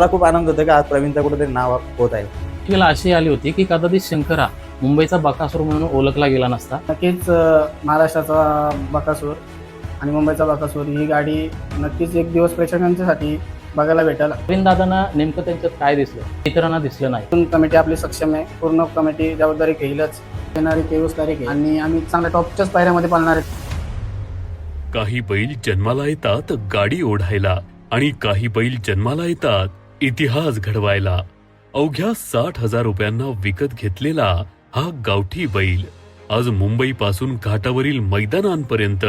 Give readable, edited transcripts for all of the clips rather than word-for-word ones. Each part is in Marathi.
मला खूप आनंद होतो की आज प्रवीणचा कुठेतरी नाव होत आहे. वेळेला अशी आली होती की कदाचित शंकर हा मुंबईचा बकासूर म्हणून ओळखला गेला नसता. नक्कीच महाराष्ट्राचा बकासूर आणि मुंबईचा बकासूर ही गाडी नक्कीच एक दिवस प्रेक्षकांच्यासाठी बघायला भेटेल. प्रवीण दादांना नेमकं त्यांच्यात काय दिसलं इतरांना दिसलं नाही. पूर्ण कमिटी आपली सक्षम आहे. पूर्ण कमिटी जबाबदारी घेईलच. येणारी 23 तारीख आहे आणि आम्ही चांगल्या टॉपच्याच पायऱ्यामध्ये पाळणार आहे. काही बैल जन्माला येतात गाडी ओढायला आणि काही बैल जन्माला येतात इतिहास घडवायला. अवघ्या 60,000 रुपयांना विकत घेतलेला हा गावठी बैल आज मुंबई पासून घाटावरील मैदानांपर्यंत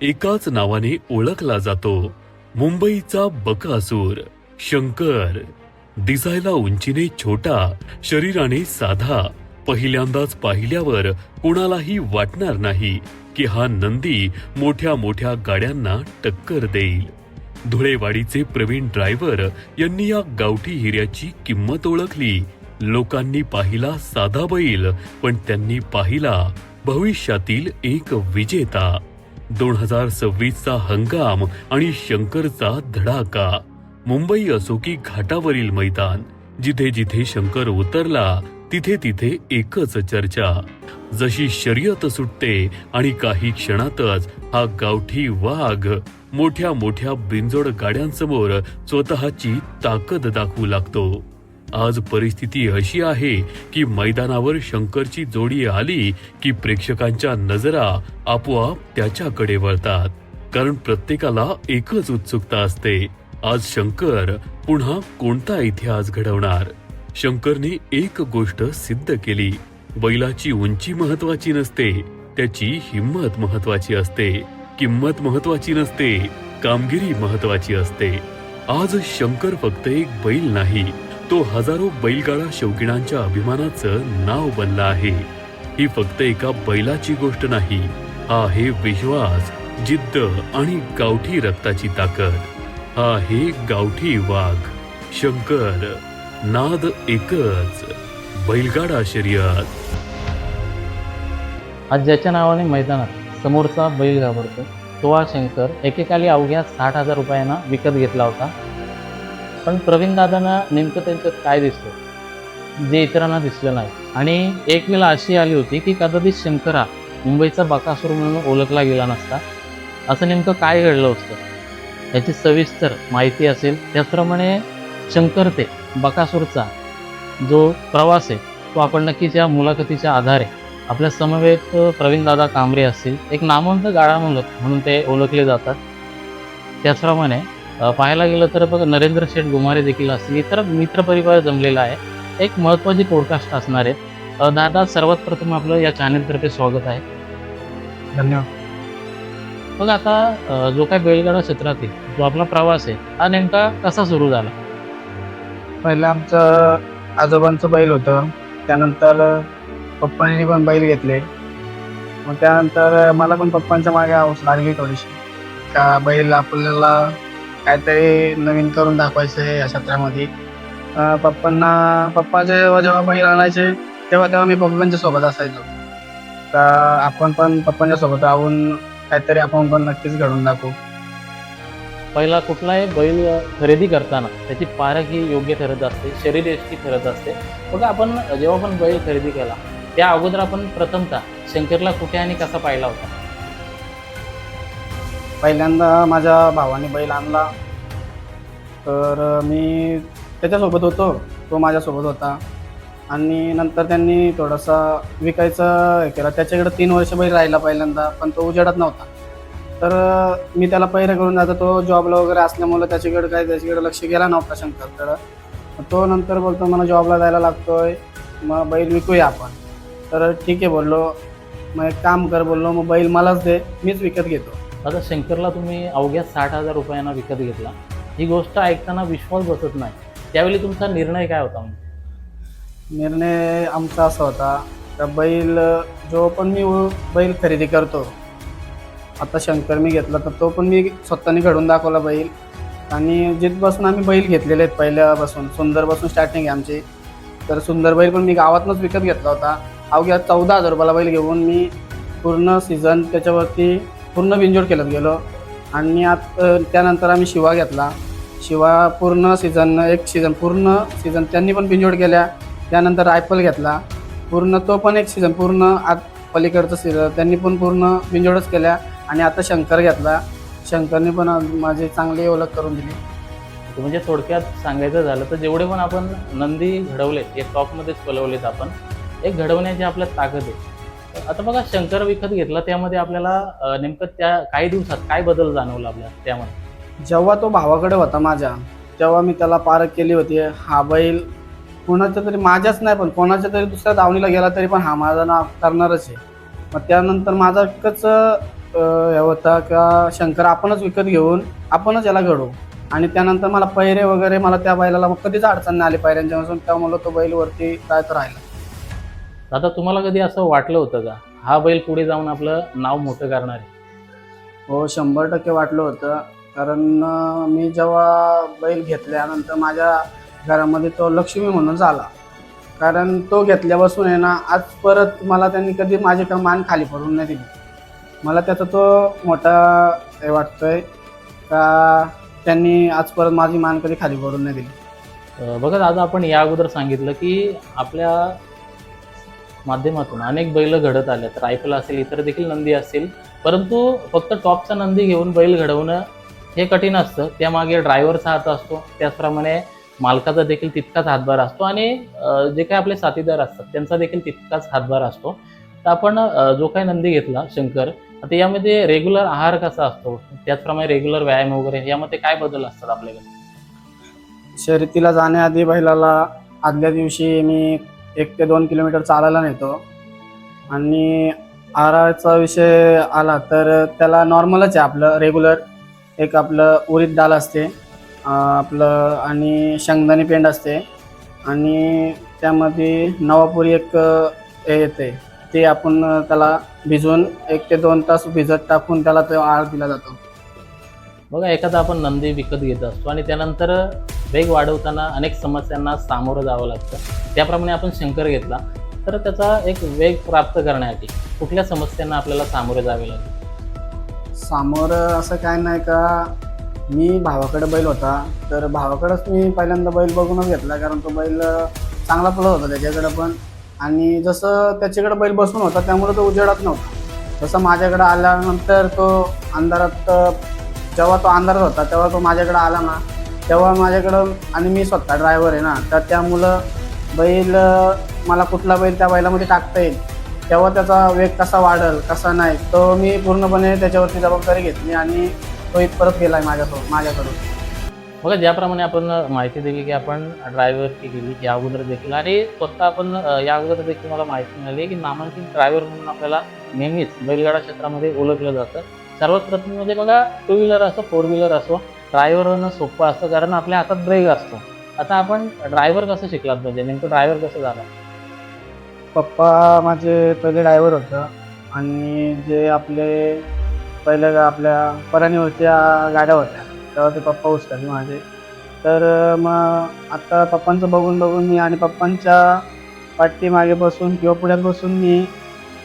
एकाच नावाने ओळखला जातो. मुंबईचा बकासूर शंकर. दिसायला उंचीने छोटा, शरीराने साधा. पहिल्यांदाच पाहिल्यावर कोणालाही वाटणार नाही की हा नंदी मोठ्या मोठ्या गाड्यांना टक्कर देईल. धुळेवाडीचे प्रवीण ड्रायव्हर यांनी या गावठी हिऱ्याची किंमत ओळखली. लोकांनी पाहिला साधा बैल, पण त्यांनी पाहिला भविष्यातील एक विजेता. 2026चा हंगाम आणि शंकरचा धडाका. मुंबई असो की घाटावरील मैदान, जिथे जिथे शंकर उतरला तिथे तिथे एकच चर्चा. जशी शर्यत सुटते आणि काही क्षणातच हा गावठी वाघ मोठ्या मोठ्या बिनजोड गाड्यांसमोर स्वतःची ताकद दाखवू लागतो. आज परिस्थिती अशी आहे की मैदानावर शंकरची जोडी आली की प्रेक्षकांच्या नजरा आपोआप त्याच्याकडे वळतात. कारण प्रत्येकाला एकच उत्सुकता असते, आज शंकर पुन्हा कोणता इतिहास घडवणार. शंकरने एक गोष्ट सिद्ध केली, बैलाची उंची महत्वाची नसते, त्याची हिंमत महत्वाची असते. किंमत महत्वाची नसते, कामगिरी महत्वाची असते. आज शंकर फक्त एक बैल नाही, तो हजारो बैलगाडा शौकीनांच्या अभिमानाचं नाव बनला आहे. ही फक्त एका बैलाची गोष्ट नाही, हा आहे विश्वास, जिद्द आणि गावठी रक्ताची ताकद. हा आहे गावठी वाघ शंकर. नाद एकच, बैलगाडा शर्यत. आज ज्याच्या नावाने मैदानात समोरचा बैल घाबरतो तो हा शंकर एकेकाली अवघ्या 60,000 रुपयांना विकत घेतला होता. पण प्रवीण दादांना नेमकं त्यांच्यात काय दिसलं जे इतरांना दिसलं नाही. आणि एक वेळ अशी आली होती की कदाचित शंकर हा मुंबईचा बकासूर म्हणून ओळखला गेला नसता. असं नेमकं काय घडलं असतं याची सविस्तर माहिती असेल. त्याचप्रमाणे शंकर ते बकासूरचा जो प्रवास आहे तो आपण नक्कीच या मुलाखतीच्या आधारे आपल्या समवेत प्रवीण दादा कांबरे असतील, एक नामवंत गाडा मालक म्हणून ते ओळखले जातात. त्याचप्रमाणे पाहायला गेलं तर बघ नरेंद्र शेठ गुमारे देखील असतील, इतर मित्रपरिवार जमलेला आहे. एक महत्त्वाची पॉडकास्ट असणार आहे. दादा सर्वात प्रथम आपलं या चॅनेलतर्फे स्वागत आहे. धन्यवाद. बघ आता जो काय बैलगाडा क्षेत्रातील जो आपला प्रवास आहे हा नेमका कसा सुरू झाला? पहिलं आमचं आजोबांचं बैल होतं, त्यानंतर पप्पांनी पण बैल घेतले. मग त्यानंतर मला पण पप्पांच्या मागे हौस लागली थोडीशी, का बैल आपल्याला काहीतरी नवीन करून दाखवायचं आहे या क्षेत्रामध्ये. पप्पा जेव्हा बैल आणायचे तेव्हा मी पप्पांच्या सोबत असायचो. का आपण पण पप्पांच्या सोबत राहून काहीतरी आपण पण नक्कीच घडून दाखवू. पहिला कुठलाही बैल खरेदी करताना त्याची पारख ही योग्य ठरत असते, शरीरयष्टी ठरत असते. बघा आपण जेव्हा पण बैल खरेदी केला त्या अगोदर आपण प्रथमतः शंकरला कुठे आणि कसा पाहिला होता? पहिल्यांदा माझ्या भावाने बैल आणला तर मी त्याच्यासोबत होतो, तो माझ्यासोबत होता. आणि नंतर त्यांनी थोडासा विकायचं हे केला. त्याच्याकडे 3 वर्ष बैल राहिला पहिल्यांदा, पण तो उजेडत नव्हता. तर मी त्याला पैरे करून जातो, तो जॉबला वगैरे असल्यामुळे त्याच्याकडे लक्ष गेला नव्हता शंकरकडं. तो नंतर बोलतो मला जॉबला जायला लागतोय, मग बैल विकूया आपण. तर ठीक आहे बोललो, मग एक काम कर बोललो, मग बैल मलाच दे, मीच विकत घेतो. आता शंकरला तुम्ही अवघ्या 60,000 रुपयांना विकत घेतला. ही गोष्ट ऐकताना विश्वास बसत नाही. त्यावेळी तुमचा निर्णय काय होता? निर्णय आमचा असा होता का बैल जो पण मी बैल खरेदी करतो, आता शंकर मी घेतला तर तो पण मी स्वतःने घडून दाखवला बैल. आणि जिथपासून आम्ही बैल घेतलेले आहेत पहिल्यापासून, सुंदरपासून स्टार्टिंग आहे आमची. तर सुंदर बैल पण मी गावातनंच विकत घेतला होता. अवघ्या 14,000 रुपयाला बैल घेऊन मी पूर्ण सीझन त्याच्यावरती पूर्ण बिनजोड केलं गेलो. आणि त्यानंतर आम्ही शिवा घेतला. शिवा पूर्ण सीझन एक सीझन पूर्ण सीझन त्यांनी पण बिंजोड केल्या. त्यानंतर रायफल घेतला पूर्ण, तो पण एक सीझन पूर्ण आत पलीकडचं सीझन त्यांनी पण पूर्ण बिंजोडच केल्या. आणि आता शंकर घेतला, शंकरने पण माझी चांगली ओळख करून दिली. म्हणजे थोडक्यात सांगायचं झालं तर जेवढे पण आपण नंदी घडवलेत एक टॉपमध्येच पलवलेत आपण, एक घडवण्याची आपल्यात ताकद आहे. आता बघा शंकर विकत घेतला त्यामध्ये आपल्याला नेमकं त्या काही दिवसात काय बदल जाणवला आपल्या त्यामध्ये? जेव्हा तो भावाकडे होता माझ्या, तेव्हा मी त्याला पारख केली होती. हा बैल कोणाच्या तरी, माझ्याच नाही पण कोणाच्या तरी दुसऱ्या दावणीला गेला तरी पण हा माझा नाव करणारच आहे. मग त्यानंतर माझा एकच हे होता का शंकर आपणच विकत घेऊन आपणच याला घडवू. आणि त्यानंतर मला पैरे वगैरे मला त्या बैलाला मग कधीच अडचण नाही आली पैऱ्यांच्यापासून, त्यामुळे तो बैल वरती जायत राहिला. आता तुम्हाला कधी असं वाटलं होतं का हा बैल पुढे जाऊन आपलं नाव मोठं करणार आहे? हो 100% वाटलं होतं. कारण मी जेव्हा बैल घेतल्यानंतर माझ्या घरामध्ये तो लक्ष्मी म्हणून झाला. कारण तो घेतल्यापासून आहे ना आज परत मला त्यांनी कधी माझी मान खाली पडून नाही दिली. मला त्याचा तो मोठा हे वाटतोय का त्यांनी आज परत माझी मान कधी खाली पडून नाही दिली. बघा दादा, आपण या अगोदर सांगितलं की आपल्या माध्यमातून अनेक बैल घडत आल्यात, रायफल असेल इतर देखील नंदी असतील, परंतु फक्त टॉपचा नंदी घेऊन बैल घडवणं हे कठीण असतं. त्यामागे ड्रायव्हरचा हात असतो, त्याचप्रमाणे मालकाचा देखील तितकाच हातभार असतो आणि जे काही आपले साथीदार असतात त्यांचा देखील तितकाच हातभार असतो. तर आपण जो काही नंदी घेतला शंकर, आता यामध्ये रेग्युलर आहार कसा असतो, त्याचप्रमाणे रेग्युलर व्यायाम वगैरे यामध्ये काय बदल असतात आपल्याकडे? शर्यतीला जाण्याआधी बैलाला आदल्या दिवशी मी 1 ते 2 किलोमीटर चालायला नेतो. आणि आहाराचा विषय आला तर त्याला नॉर्मलच आहे आपलं रेग्युलर, एक आपलं उडीद डाळ असते आपलं, आणि शेंगदाणे पेंड असते, आणि त्यामध्ये नवापुरी एक हे येते, ते आपण त्याला भिजवून 1 ते 2 तास भिजत टाकून त्याला तो आहार दिला जातो. बघा, एखादा आपण नंदी विकत घेत असतो आणि त्यानंतर वेग वाढवताना अनेक समस्यांना सामोरं जावं लागतं. त्याप्रमाणे आपण शंकर घेतला तर त्याचा एक वेग प्राप्त करण्यासाठी कुठल्या समस्यांना आपल्याला सामोरे जावे लागेल? सामोरं असं काय नाही का, मी भावाकडे बैल होता तर भावाकडेच मी पहिल्यांदा बैल बघूनच घेतला. कारण तो बैल चांगला पळत होता त्याच्याकडे पण, आणि जसं त्याच्याकडे बैल बसून होता त्यामुळे तो उजेडात नव्हता. जसं माझ्याकडे आल्यानंतर तो अंधारात, जेव्हा तो अंधारात होता तेव्हा तो माझ्याकडे आला ना, तेव्हा माझ्याकडं, आणि मी स्वतः ड्रायव्हर आहे ना, तर त्यामुळं बैल मला कुठला बैल त्या बैलामध्ये टाकता येईल, तेव्हा त्याचा वेग कसा वाढेल कसा नाही, तो मी पूर्णपणे त्याच्यावरती जबाबदारी घेतली आणि तो इथपर्यंत गेला आहे माझ्याकडून. बघा, ज्याप्रमाणे आपण माहिती दिली की आपण ड्रायव्हरची केली या अगोदर देखील, आणि स्वतः आपण या अगोदर देखील मला माहिती मिळाली की नामांकित ड्रायव्हर म्हणून आपल्याला नेहमीच बैलगाडा क्षेत्रामध्ये ओळखलं जातं. सर्वात प्रथम म्हणजे बघा, 2 व्हीलर असो 4 व्हीलर असो, ड्रायव्हर होणं सोपं असतं कारण आपल्या हातात ब्रेक असतो. आता आपण ड्रायव्हर कसं शिकलात, म्हणजे नेमकं ड्रायव्हर कसं झाला? पप्पा माझे पहिले ड्रायव्हर होतं, आणि जे आपले पहिल्या आपल्या पराणीवरच्या गाड्या होत्या तेव्हा ते पप्पा उचलले माझे. तर मग आता पप्पांचं बघून बघून मी, आणि पप्पांच्या पाठीमागे बसून किंवा पुढ्यात बसून मी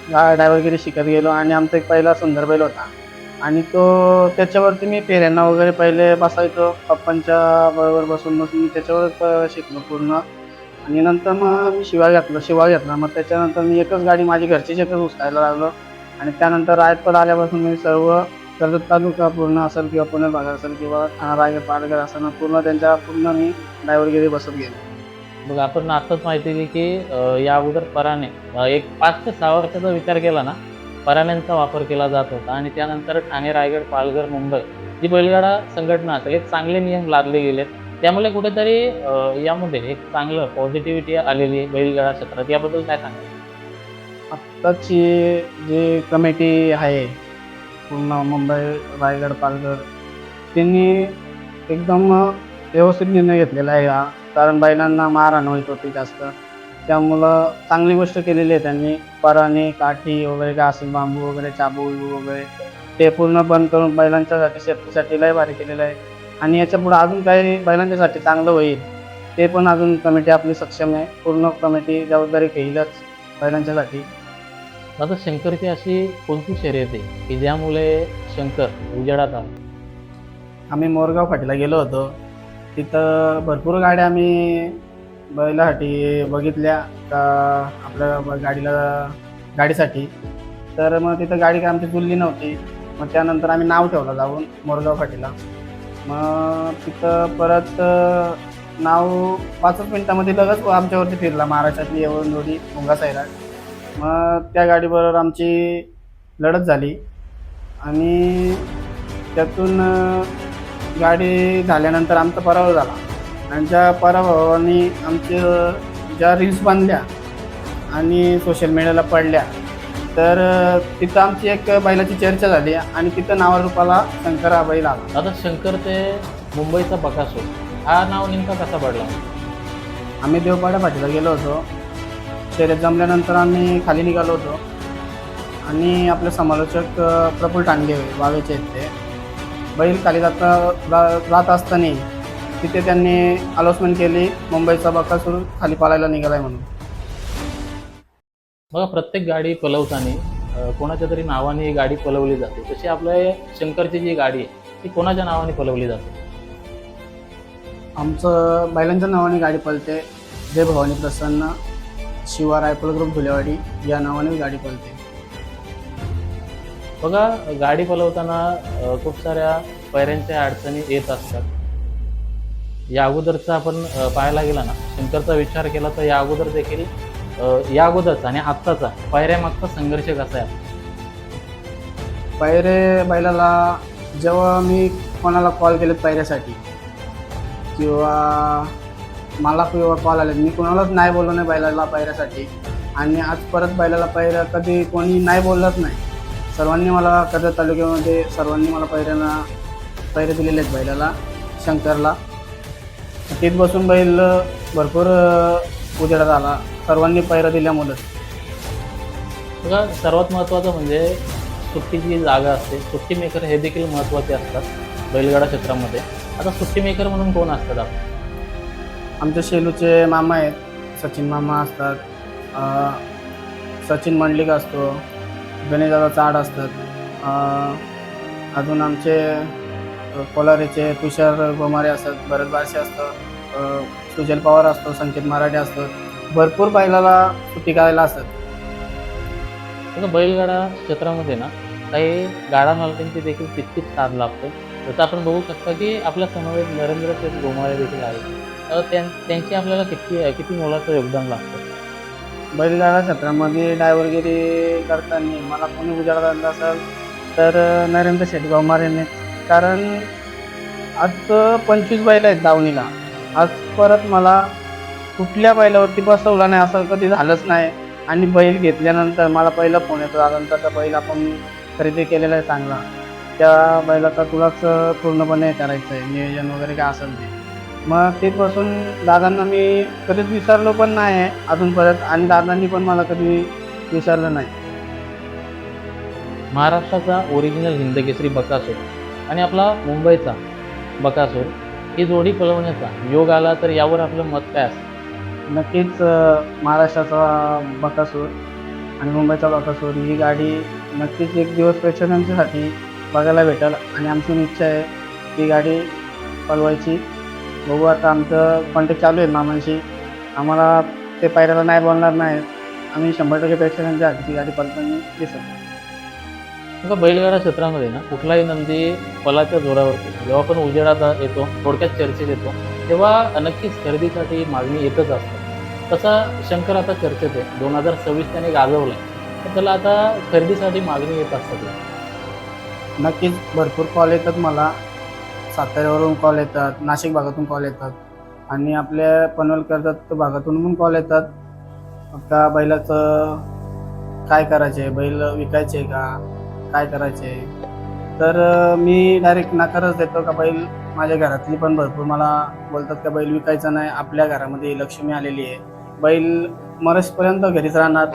ड्रायव्हरगिरी शिकत गेलो. आणि आमचा एक पहिला सुंदर बैल होता, आणि तो त्याच्यावरती मी फेऱ्यांना वगैरे पहिले बसायचो, पप्पांच्या बरोबर बसून बसून मी त्याच्यावरच शिकलो पूर्ण. आणि नंतर मग मी शिवा घेतला. मग त्याच्यानंतर मी एकच गाडी माझी घरचीच एकच उचलायला लागलो. आणि त्यानंतर रायतपड आल्यापासून मी सर्व कर्जत तालुका पूर्ण असेल किंवा पुणे भाग असेल किंवा रायगड पालघर असेल पूर्ण त्यांच्या पूर्ण मी ड्रायव्हरगिरी बसत गेलो. बघा, आपण आत्ताच माहिती दिली की या अगोदर पराने एक 5 ते 6 वर्षाचा विचार केला ना, पराण्यांचा वापर केला जात होता. आणि त्यानंतर ठाणे, रायगड, पालघर, मुंबई जी बैलगाडा संघटना असेल एक चांगले नियम लादले गेलेत. त्यामुळे कुठेतरी यामध्ये एक चांगलं पॉझिटिव्हिटी आलेली आहे बैलगाडा क्षेत्रात. याबद्दल काय सांगाल? आत्ताची जी कमिटी आहे पूर्ण मुंबई, रायगड, पालघर, त्यांनी एकदम व्यवस्थित निर्णय घेतलेला आहे हा. कारण बैलांना मारहाण होत होती जास्त, त्यामुळं चांगली गोष्ट केलेली आहे त्यांनी. पराणी, काठी वगैरे काय असेल, बांबू वगैरे, चाबू वगैरे ते पूर्ण बंद करून बैलांच्यासाठी सेफ्टीसाठी लय भारी केलेलं आहे. आणि याच्या पुढे अजून काही बैलांच्यासाठी चांगलं होईल ते पण अजून कमिटी आपली सक्षम आहे. पूर्ण कमिटी जबाबदारी घेईलच बैलांच्यासाठी. आता शंकरची अशी कोणती शर्यत आहे की ज्यामुळे शंकर उजेडात आला? आम्ही मोरगाव फाटीला गेलो होतो, तिथं भरपूर गाड्या आम्ही बैलासाठी बघितल्या का आपल्या गाडीसाठी. तर मग तिथं गाडी काय आमची जुळली नव्हती. मग त्यानंतर आम्ही नाव ठेवलं जाऊन मोरगाव फाटीला. मग तिथं परत नाव 5 मिनिटामध्ये लगेच आमच्यावरती फिरला महाराष्ट्रातली येऊन जोडी भुंगा सैराट. मग त्या गाडीबरोबर आमची लढत झाली आणि त्यातून गाडी झाल्यानंतर आमचा पराभव झाला. आणि त्या पराभवाने आमचे ज्या रील्स बांधल्या आणि सोशल मीडियाला पडल्या, तर तिथं आमची एक बैलाची चर्चा झाली आणि तिथं नावारूपाला शंकर हा बैल आला. आता शंकर ते मुंबईचा बकासूर हा नाव नेमका कसा पडला? आम्ही देवपाड्या फाटीला गेलो होतो. शर्यत जमल्यानंतर आम्ही खाली निघालो होतो आणि आपले समालोचक प्रफुल्ल टांगे वावेचे आहेत ते. बैल खाली जात असताना तिथे त्यांनी अनाउन्समेंट केली, मुंबईचा बकासूर खाली पालायला निघालाय म्हणून. बघा, प्रत्येक गाडी पलवताना कोणाच्या तरी नावाने ही गाडी पलवली जाते. तशी आपल्या शंकरची जी गाडी आहे ती कोणाच्या नावाने पलवली जाते? आमचं बैलांच्या नावाने गाडी पळते. जय भवानी प्रसन्न शिवा रायफल ग्रुप धुलेवाडी या नावाने गाडी पळते. बघा, गाडी पलवताना खूप साऱ्या पैऱ्यांच्या अडचणी येत असतात. या अगोदरचा आपण पाहायला गेला ना, शंकरचा विचार केला तर या अगोदर देखील या अगोदरचा आणि आत्ताचा पायऱ्यामागचा संघर्ष कसा आहे? पायरे बैलाला जेव्हा मी कोणाला कॉल केलेत पायऱ्यासाठी किंवा मला कॉल आले, मी कोणालाच नाही बोललो नाही बैलाला पायऱ्यासाठी. आणि आज परत बैलाला पायऱ्या कधी कोणी नाही बोललंच नाही. सर्वांनी मला कर्जत तालुक्यामध्ये सर्वांनी मला पायरे दिलेले आहेत बैलाला शंकरला. तिथे बसून बैल भरपूर उजेडात आला सर्वांनी पायऱ्या दिल्यामुळं. बघा, सर्वात महत्त्वाचं म्हणजे सुट्टीची जी जागा असते, सुट्टी मेकर हे देखील महत्त्वाचे असतात बैलगाडा क्षेत्रामध्ये. आता सुट्टी मेकर म्हणून कोण असतात आपण? आमच्या शेलूचे मामा आहेत, सचिन मामा असतात, सचिन मंडलिक असतो, गणेशदादा चाड असतात, अजून आमचे कोलारेचे तुषार गोमारे असतात, भरत बारशे असतं, सुजल पवार असतो, संकेत मराठे असतात. भरपूर बैलाला सुट्टी करायला असतात. बघा, बैलगाडा क्षेत्रामध्ये ना काही गाडा मालकांची देखील तितकीच साथ लागते. जसं आपण बघू शकता की आपल्या समोर नरेंद्र शेठ गोमारे देखील आहेत. त्यांची आपल्याला किती मोलाचं योगदान लागतं. बैलगाडा क्षेत्रामध्ये ड्रायव्हरगिरी करताना मला कोणी उजाळा असेल तर नरेंद्र शेठ गोमारेने. कारण आज 25 बैल आहेत दावणीला. आज परत मला कुठल्या बैलावरती बसवला नाही असं कधी झालंच नाही. आणि बैल घेतल्यानंतर मला पहिला फोन येतो, दादांचा बैल आपण खरेदी केलेला आहे चांगला, त्या बैलाचा तुलाच पूर्णपणे करायचं आहे, नियोजन वगैरे काय असेल ते. मग तिथपासून दादांना मी कधीच विसरलो पण नाही आहे अजून परत, आणि दादांनी पण मला कधी विसरलं नाही. महाराष्ट्राचा ओरिजिनल हिंदकेसरी बकासूर आणि आपला मुंबईचा बकासूर ही जोडी पळवण्याचा योग आला तर यावर आपलं मत काय असतं? नक्कीच महाराष्ट्राचा बकासूर आणि मुंबईचा बकासूर ही गाडी नक्कीच एक दिवस प्रेक्षकांच्यासाठी बघायला भेटेल आणि आमची इच्छा आहे ती गाडी पळवायची. बघू, आता आमचं कॉन्टॅक्ट चालू आहे मामांशी. आम्हाला ते पायऱ्याला नाही बोलणार नाही. आम्ही 100% प्रेक्षकांच्या ती गाडी पळताना दिसत. बघा, बैलगाडा क्षेत्रामध्ये ना कुठलाही नंदी पलाच्या जोरावरती जेव्हा पण उजेडात येतो, थोडक्यात चर्चेत येतो, तेव्हा नक्कीच खरेदीसाठी मागणी येतच असते. तसा शंकर आता चर्चेत आहे. 2026 त्याने गाजवला तर त्याला आता खरेदीसाठी मागणी येत असतात. नक्कीच भरपूर कॉल येतात मला. साताऱ्यावरून कॉल येतात, नाशिक भागातून कॉल येतात आणि आपल्या पनवेल कर्जत भागातून पण कॉल येतात का बैलाचं काय करायचे, बैल विकायचे का काय करायचे. तर मी डायरेक्ट नकारच देतो का बैल. माझ्या घरातली पण भरपूर मला बोलतात का बैल विकायचा नाही, आपल्या घरामध्ये लक्ष्मी आलेली आहे, बैल मरेसपर्यंत घरीच राहणार.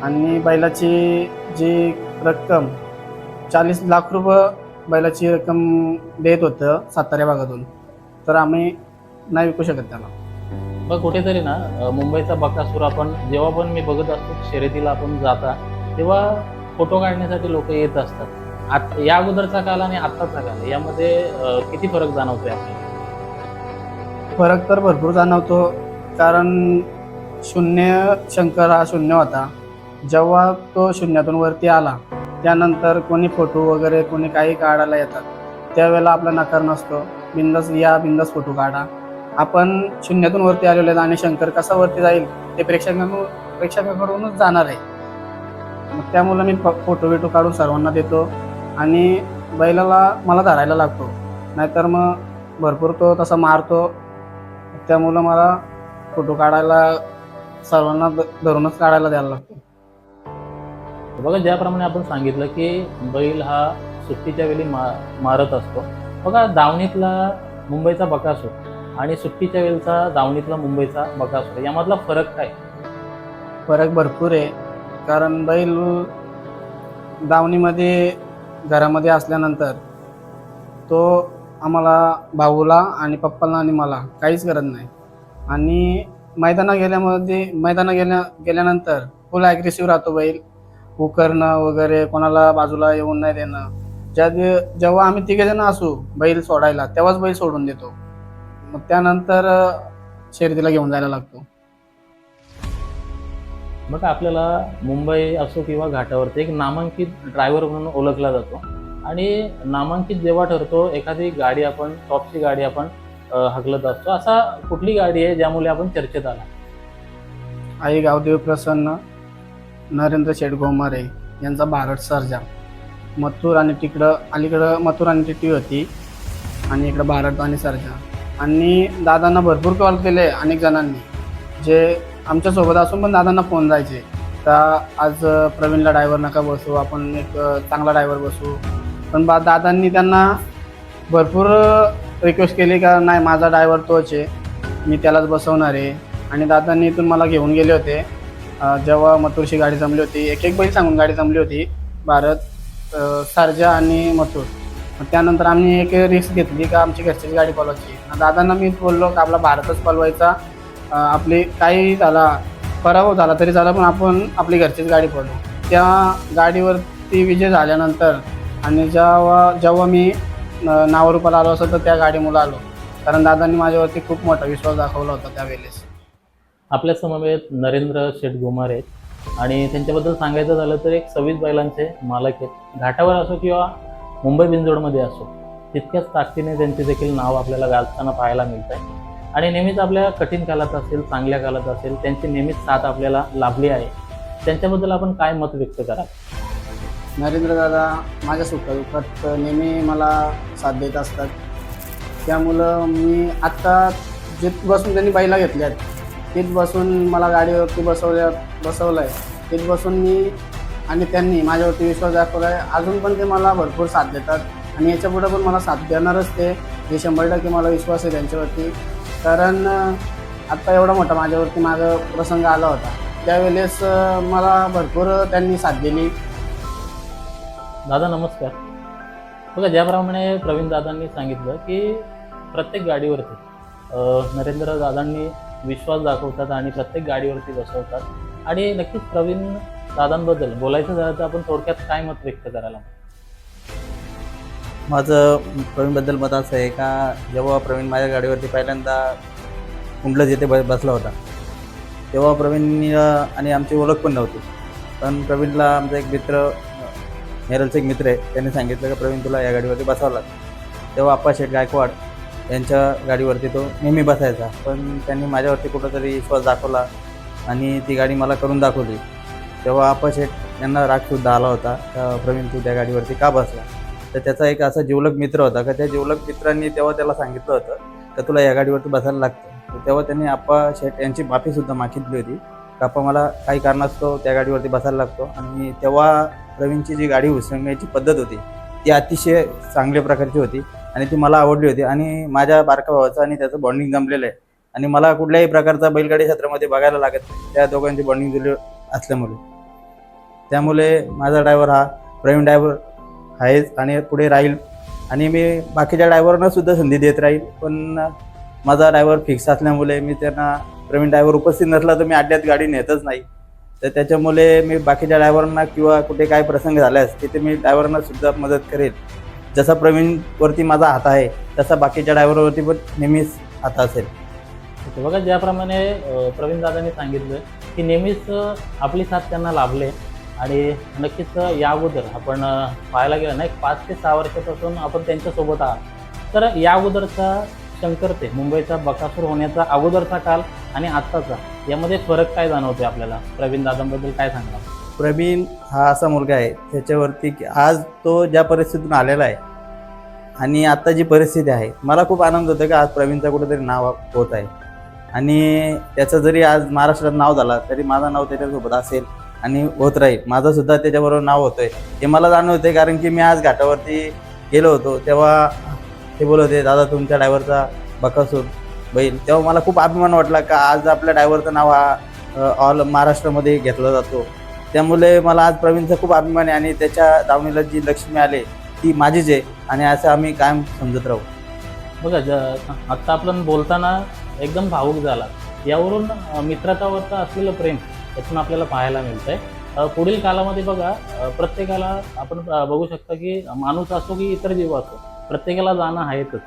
आणि बैलाची जी रक्कम 40 लाख रुपये बैलाची रक्कम देत होतं सातारा भागातून, तर आम्ही नाही विकू शकत त्याला. मग कुठेतरी ना मुंबईचा बकासूर आपण जेव्हा पण मी बघत असतो शर्यतीला आपण जाता तेव्हा फोटो काढण्यासाठी लोक येत असतात. या अगोदरचा काल आणि आत्ताचा काल यामध्ये किती फरक जाणवतोय आपल्याला? फरक तर भरपूर जाणवतो, कारण शंकर हा शून्य होता. जेव्हा तो शून्यातून वरती आला त्यानंतर कोणी फोटो वगैरे कोणी काही काढायला येतात, त्यावेळेला आपला नकार नसतो. बिंदास फोटो काढा. आपण शून्यातून वरती आलेलो आहेत आणि शंकर कसा वरती जाईल ते प्रेक्षकाकडूनच जाणार आहे. मग त्यामुळे मी फोटो बिटो काढून सर्वांना देतो आणि बैलाला मला धरायला लागतो, नाहीतर मग भरपूर तो तसा मारतो. त्यामुळं मला फोटो काढायला सर्वांना धरूनच काढायला द्यायला लागतो. बघा, ज्याप्रमाणे आपण सांगितलं की बैल हा सुट्टीच्या वेळी मारत असतो. बघा, दावणीतला मुंबईचा बकासूर आणि सुट्टीच्या वेळचा दावणीतला मुंबईचा बकासूर यामधला फरक काय? फरक भरपूर आहे, कारण बैल दावणीमध्ये घरामध्ये असल्यानंतर तो आम्हाला भाऊला आणि पप्पाला आणि मला काहीच करत नाही, आणि गेल्यानंतर फुल ॲग्रेसिव्ह राहतो बैल. उकरणं वगैरे, कोणाला बाजूला येऊन नाही देणं. जेव्हा आम्ही तिघेजण असू बैल सोडायला तेव्हाच बैल सोडून देतो. मग त्यानंतर शर्यतीला घेऊन जायला लागतो. मग आपल्याला मुंबई असो किंवा घाटावरती एक नामांकित ड्रायव्हर म्हणून ओळखला जातो, आणि नामांकित जेव्हा ठरतो एखादी गाडी, आपण टॉपची गाडी आपण हकलत असतो. असा कुठली गाडी आहे ज्यामुळे आपण चर्चेत आला? आई गावदेव प्रसन्न, नरेंद्र शेठ गोमारे यांचा भारत सर्जा. मथुर आणि अलीकडं मथुर आणि टिटी होती, आणि इकडं भारत आणि सर्जा. आणि दादांना भरपूर कॉल केले अनेक जणांनी, जे आमच्यासोबत असून पण दादांना फोन जायचे तर आज प्रवीणला ड्रायव्हर नका बसू, आपण एक चांगला ड्रायव्हर बसू. पण दादांनी त्यांना भरपूर रिक्वेस्ट केली का नाही, माझा ड्रायव्हर तोच आहे, मी त्यालाच बसवणार आहे. आणि दादांनी इथून मला घेऊन गेले होते जेव्हा मथुरची गाडी जमली होती. एक बैल सांगून गाडी जमली होती, भारत, सर्जा आणि मथुर. त्यानंतर आम्ही एक रिस्क घेतली का आमची घरचीच गाडी पळवायची. दादांना मी बोललो की आपला भारतच पळवायचा, आपली काही झाला, पराभव झाला तरी झाला, पण आपण आपली घरचीच गाडी पळवू. त्या गाडीवरती विजय झाल्यानंतर आणि जेव्हा मी नावारूपाला आलो असं तर त्या गाडीमुळे आलो, कारण दादांनी माझ्यावरती खूप मोठा विश्वास दाखवला होता त्यावेळेस. आपल्या समवेत नरेंद्र शेठ गोमारे आहेत, आणि त्यांच्याबद्दल सांगायचं झालं तर एक 26 बैलांचे मालक आहेत. घाटावर असो किंवा मुंबई बिनजोडमध्ये असो, तितक्याच ताकदीने त्यांचे देखील नाव आपल्याला गाजताना पाहायला मिळत आहे. आणि नेहमीच आपल्या कठीण काळात असेल, चांगल्या काळात असेल, त्यांची नेहमीच साथ आपल्याला लाभली आहे. त्यांच्याबद्दल आपण काय मत व्यक्त कराल? नरेंद्र दादा माझ्या सुखदुःखात नेहमी मला साथ देत असतात. त्यामुळं मी आत्ता जिथपासून त्यांनी बैला घेतल्यात तिथपासून मला गाडीवरती बसवलं आहे, तिथपासून मी आणि त्यांनी माझ्यावरती विश्वास दाखवला आहे. अजून पण ते मला भरपूर साथ देतात, आणि याच्यापुढं पण मला साथ देणारच ते. 100% मला विश्वास आहे त्यांच्यावरती, कारण आत्ता एवढा मोठा माझा प्रसंग आला होता त्यावेळेस मला भरपूर त्यांनी साथ दिली. दादा नमस्कार. बघा, ज्याप्रमाणे प्रवीण दादांनी सांगितलं की प्रत्येक गाडीवरती नरेंद्र दादांनी विश्वास दाखवतात आणि प्रत्येक गाडीवरती बसवतात, आणि नक्कीच प्रवीण दादांबद्दल बोलायचं झालं तर आपण थोडक्यात काय मत व्यक्त करायला? माझं प्रवीणबद्दल मत असं आहे का जेव्हा प्रवीण माझ्या गाडीवरती पहिल्यांदा कुंडलच येथे बसला होता तेव्हा प्रवीणनी आणि आमची ओळख पण नव्हती, पण प्रवीणला आमचा एक मित्र, नेरलचा एक मित्र आहे, त्यांनी सांगितलं की प्रवीण तुला या गाडीवरती बसावं लागतं. तेव्हा आप्पा शेठ गायकवाड यांच्या गाडीवरती तो नेहमी बसायचा, पण त्यांनी माझ्यावरती कुठंतरी विश्वास दाखवला आणि ती गाडी मला करून दाखवली. तेव्हा आप्पा शेठ यांना रागसुद्धा आला होता का प्रवीण तू त्या गाडीवरती का बसला. तर त्याचा एक असा जिवलग मित्र होता का त्या जिवलग मित्रांनी तेव्हा त्याला सांगितलं होतं का तुला या गाडीवरती बसायला लागतं. तर तेव्हा त्यांनी आप्पा शेठ यांची माफीसुद्धा मागितली होती का आप्पा मला काही कारणास्तव त्या गाडीवरती बसायला लागतो. आणि तेव्हा प्रवीणची जी गाडी उसळण्याची पद्धत होती ती अतिशय चांगल्या प्रकारची होती आणि ती मला आवडली होती, आणि माझ्या बारका भावाचं आणि त्याचं बॉन्डिंग जमलेलं आहे, आणि मला कुठल्याही प्रकारचा बैलगाडी क्षेत्रामध्ये बघायला लागत नाही त्या दोघांची बॉन्डिंग जुळली असल्यामुळे. त्यामुळे माझा ड्रायव्हर हा प्रवीण ड्रायव्हर आहेच आणि पुढे राहील, आणि मी बाकीच्या ड्रायव्हरांना सुद्धा संधी देत राहील. पण माझा ड्रायव्हर फिक्स असल्यामुळे मी त्यांना प्रवीण ड्रायव्हर उपस्थित नसला तर मी अड्ड्यात गाडी नेतच नाही. तर त्याच्यामुळे मी बाकीच्या ड्रायव्हरांना किंवा कुठे काय प्रसंग झाल्यास तिथे मी ड्रायव्हरांना सुद्धा मदत करेल. जसा प्रवीणवरती माझा हात आहे तसा बाकीच्या ड्रायव्हरवरती पण नेहमीच हात असेल. ओके, बघा ज्याप्रमाणे प्रवीण दादांनी सांगितलं की नेहमीच आपली साथ त्यांना लाभले आणि नक्कीच या अगोदर आपण पाहायला गेलं ना एक 5 ते 6 वर्षापासून आपण त्यांच्यासोबत आहात. तर या अगोदरचा शंकर ते मुंबईचा बकासूर होण्याचा अगोदरचा काल आणि आत्ताचा यामध्ये फरक काय जाणवते आपल्याला? प्रवीण दादांबद्दल काय सांगणार? प्रवीण हा असा मुलगा आहे त्याच्यावरती की आज तो ज्या परिस्थितीतून आलेला आहे आणि आत्ता जी परिस्थिती आहे, मला खूप आनंद होतो की आज प्रवीणचा कुठेतरी नाव होत आहे आणि त्याचं जरी आज महाराष्ट्रात नाव झाला तरी माझं नाव त्याच्यासोबत असेल आणि होत राहील. माझं सुद्धा त्याच्याबरोबर नाव होतं आहे हे मला जाणवते. कारण की मी आज घाटावरती गेलो होतो तेव्हा ते बोलत होते, दादा तुमच्या ड्रायव्हरचा बकासूर बैल. तेव्हा मला खूप अभिमान वाटला का आज आपल्या ड्रायव्हरचं नाव हा ऑल महाराष्ट्रामध्ये घेतला जातो. त्यामुळे मला आज प्रवीणचा खूप अभिमान आहे आणि त्याच्या दावणीला जी लक्ष्मी आले ती माझीच आहे आणि असं आम्ही कायम समजत राहू. बघा आत्ता आपण बोलताना एकदम भावूक झाला. यावरून मित्रतावरचं असलेलं प्रेम यातून आपल्याला पाहायला मिळतंय. पुढील कालामध्ये बघा प्रत्येकाला आपण बघू शकता की माणूस असो की इतर जीव असो प्रत्येकाला जाणं आहेतच.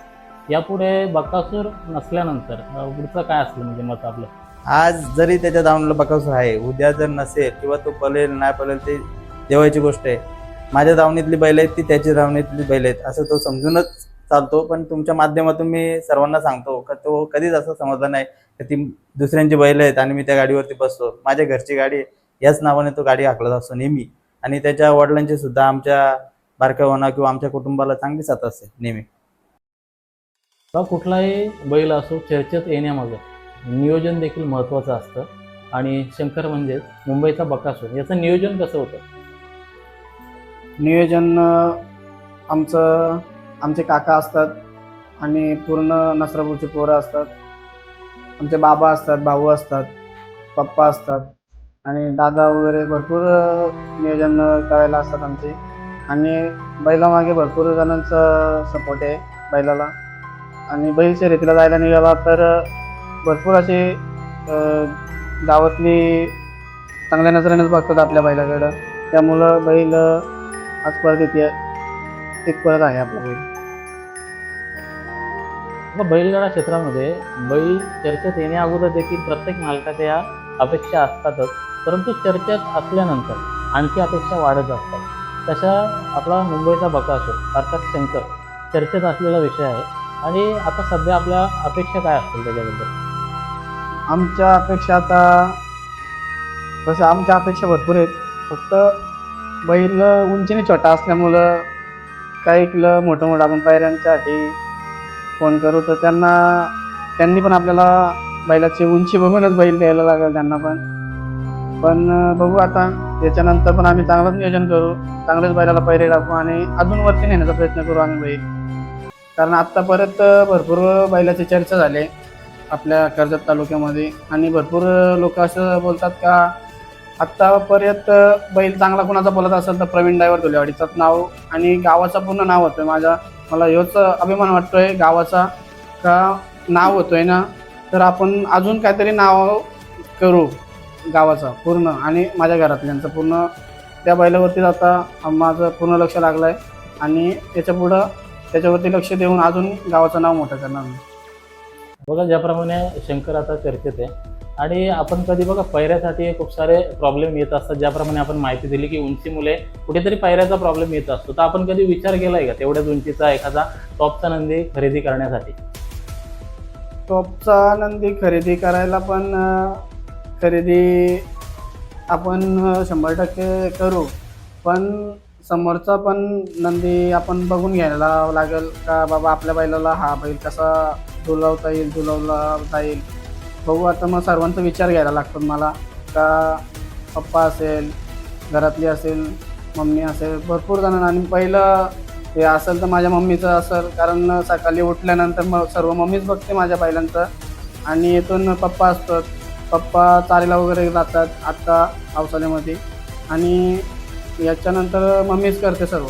यापुढे बकासूर नसल्यानंतर पुढचं काय असलं म्हणजे मत आपलं? आज जरी त्याच्या दावणीला बकासूर आहे, उद्या जर नसेल किंवा तो पळेल नाही पळेल ते देवाची गोष्ट आहे. माझ्या दावणीतली बैल आहेत ती त्याची दावणीतली बैल आहेत असं तो समजूनच चालतो. पण तुमच्या माध्यमातून मी सर्वांना सांगतो का तो कधीच असं समजला नाही की ती दुसऱ्यांची बैल आहेत आणि मी त्या गाडीवरती बसतो. माझ्या घरची गाडी आहे याच नावाने तो गाडी हाकलत असतो नेहमी आणि त्याच्या वडिलांची सुद्धा आमच्या बारक्या भावांना किंवा आमच्या कुटुंबाला चांगली साथ असते नेहमी. कुठलाही बैल असो चर्चेत येण्यामागं नियोजन देखील महत्त्वाचं असतं आणि शंकर म्हणजेच मुंबईचा बकासूर याचं नियोजन कसं होतं? नियोजन आमचे काका असतात आणि पूर्ण नसरापूरचे पोरं असतात. आमचे बाबा असतात, भाऊ असतात, पप्पा असतात आणि दादा वगैरे भरपूर नियोजन करायला असतात आमचे. आणि बैलामागे भरपूर जणांचा सपोर्ट आहे बैलाला. आणि बैल शर्यतीला जायला निघाला तर भरपूर असे गावातली चांगल्या नजरेनेच बघतात आपल्या बैलाकडं. त्यामुळं बैल आजपर्यंत तिथपर्यंत आहे आपला बैल. बैलगाडा क्षेत्रामध्ये बैल चर्चेत येण्या अगोदर देखील प्रत्येक मालकाच्या या अपेक्षा असतातच, परंतु चर्चेत असल्यानंतर आणखी अपेक्षा वाढत असतात. तशा आपला मुंबईचा बकासूर अर्थात शंकर चर्चेत असलेला विषय आहे आणि आता सध्या आपल्या अपेक्षा काय असतील त्याच्याबद्दल? आमच्या अपेक्षा आता तसं आमच्या अपेक्षा भरपूर आहेत. फक्त बैल उंचीने छोटा असल्यामुळं काही किलो मोठं आपण पायऱ्यांसाठी फोन करू तर त्यांनी पण आपल्याला बैलाची उंची बघूनच बैल द्यायला लागेल त्यांना पण बघू आता याच्यानंतर पण आम्ही चांगलंच नियोजन करू, चांगलेच बैलाला पैरे टाकू आणि अजून वरती नेण्याचा प्रयत्न करू आम्ही बैल. कारण आत्ता परत भरपूर बैलाची चर्चा झाली आपल्या कर्जत तालुक्यामध्ये आणि भरपूर लोक असं बोलतात का आत्तापर्यंत बैल चांगला कुणाचा बोलत असेल तर प्रवीण ड्रायव्हर धुलेवाडीचंच नाव आणि गावाचं पूर्ण नाव होतोय. मला ह्योच अभिमान वाटतोय गावाचा का नाव होतोय ना, तर आपण अजून काहीतरी नाव करू गावाचा पूर्ण आणि माझ्या घरातल्यांचं पूर्ण. त्या बैलावरतीच आता माझं पूर्ण लक्ष लागलं आहे आणि त्याच्यावरती लक्ष देऊन अजून गावाचं नाव मोठं करणार. बघा ज्याप्रमाणे शंकर आता चर्चेत आहे आणि आपण कधी बघा पायऱ्यासाठी खूप सारे प्रॉब्लेम येत असतात. ज्याप्रमाणे आपण माहिती दिली की उंचीमुळे कुठेतरी पायऱ्याचा प्रॉब्लेम येत असतो, तर आपण कधी विचार केलाय का तेवढ्याच उंचीचा एखादा टॉपचा नंदी खरेदी करण्यासाठी? टॉपचा नंदी खरेदी करायला पण खरेदी आपण 100% करू, पण समोरचा पण नंदी आपण बघून घ्यायला लागेल का बाबा आपल्या बैलाला हा बैल कसा झुलवला जाईल. बघू आता मग सर्वांचा विचार घ्यायला लागतो मला का पप्पा असेल, घरातली असेल, मम्मी असेल, भरपूर जणांना. आणि पहिलं हे असेल तर माझ्या मम्मीचं असेल कारण सकाळी उठल्यानंतर मग सर्व मम्मीच बघते माझ्या बैलांचं आणि इथून पप्पा असतात. पप्पा चारीला वगैरे जातात आत्ता पावसाळ्यामध्ये आणि याच्यानंतर मम्मीच करते सर्व.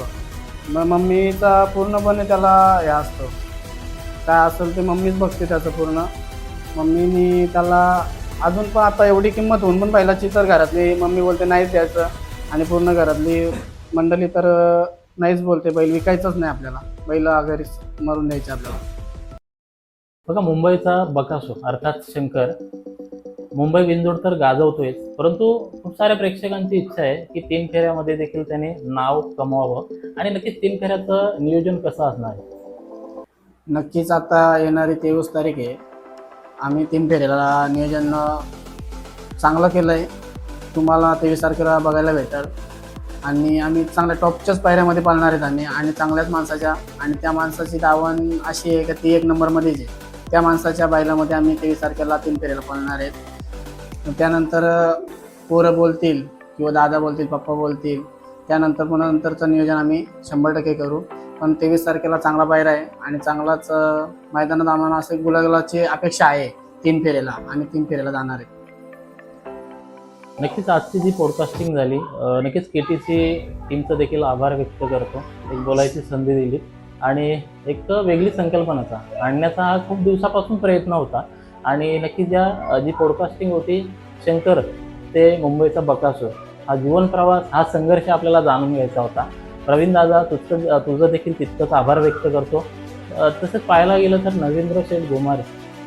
मग मम्मीचा पूर्णपणे त्याला हे असतं काय असेल ते मम्मीच बघते त्याचं पूर्ण. मम्मीनी त्याला अजून पण आता एवढी किंमत होऊन पण बैलाची तर घरातली मम्मी बोलते नाहीच द्यायचं आणि पूर्ण घरातली मंडळी तर नाहीच बोलते, बैल विकायचंच नाही आपल्याला, बैल घरी मरून द्यायचे आपल्याला. बघा, मुंबईचा बकासूर अर्थात शंकर मुंबई बिनजोड तर गाजवतोय, परंतु खूप साऱ्या प्रेक्षकांची इच्छा आहे की 3 फेऱ्यामध्ये देखील त्याने नाव कमवावं आणि नक्कीच 3 फेऱ्याचं नियोजन कसं असणार आहे? नक्कीच आता येणारी 23 तारीख आहे. आम्ही 3 फेऱ्याला नियोजन चांगलं केलं आहे. तुम्हाला 23 तारखेला बघायला भेटेल आणि आम्ही चांगल्या टॉपच्याच पायऱ्यामध्ये पाळणार आहेत आणि चांगल्याच माणसाच्या, आणि त्या माणसाची दावण अशी आहे का ती 1 नंबरमध्येच आहे. त्या माणसाच्या बैलामध्ये आम्ही 23 तारखेला 3 फेऱ्याला पाळणार आहेत. त्यानंतर पोरं बोलतील किंवा दादा बोलतील, पप्पा बोलतील, त्यानंतर पुन्हा नंतरचं नियोजन आम्ही 100% करू. पण 23 तारखेला चांगला पायरा आहे आणि चांगलाच मैदानात आम्हाला असे गुलालाची अपेक्षा आहे 3 फेऱ्याला, आणि 3 फेऱ्याला जाणार आहे. नक्कीच आजची जी पॉडकास्टिंग झाली, नक्कीच KTC टीमचं देखील आभार व्यक्त करतो. एक बोलायची संधी दिली आणि एक वेगळी संकल्पनाचा आणण्याचा हा खूप दिवसापासून प्रयत्न होता. आणि नक्कीच जी पॉडकास्टिंग होती, शंकर ते मुंबईचा बकासूर, हा जीवन प्रवास, हा संघर्ष आपल्याला जाणून घ्यायचा होता. प्रवीण दादा, तुझं देखील तितकंच आभार व्यक्त करतो. तसंच पाहायला गेलं तर नरेंद्र शेठ घुमारे,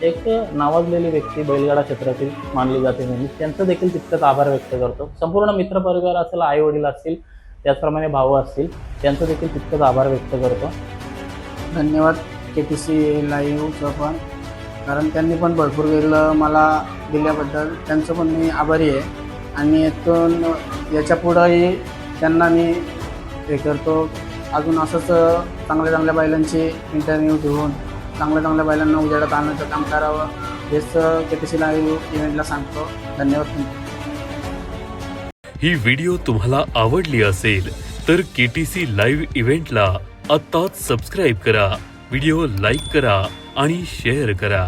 एक नावाजलेली व्यक्ती बैलगाडा क्षेत्रातील मानली जाते नेहमी, त्यांचं देखील तितकंच आभार व्यक्त करतो. संपूर्ण मित्रपरिवार असेल, आई वडील असतील, त्याचप्रमाणे भाऊ असतील, त्यांचं देखील तितकंच आभार व्यक्त करतो. धन्यवाद KTC लाईव्हचं पण, कारण त्यांनी पण भरपूर वेळ मला दिल्याबद्दल त्यांचं पण मी आभारी आहे. आणि यातून याच्या पुढंही त्यांना मी हे करतो, अजून असंच चांगल्या चांगल्या बैलांची इंटरव्ह्यू घेऊन चांगल्या चांगल्या बैलांना उजेडात आणण्याचं काम करावं, हेच KTC लाईव्ह इव्हेंटला सांगतो. धन्यवाद. ही व्हिडिओ तुम्हाला आवडली असेल तर KTC लाईव्ह इव्हेंटला आत्ताच सबस्क्राईब करा, व्हिडिओ लाईक करा आणि शेअर करा.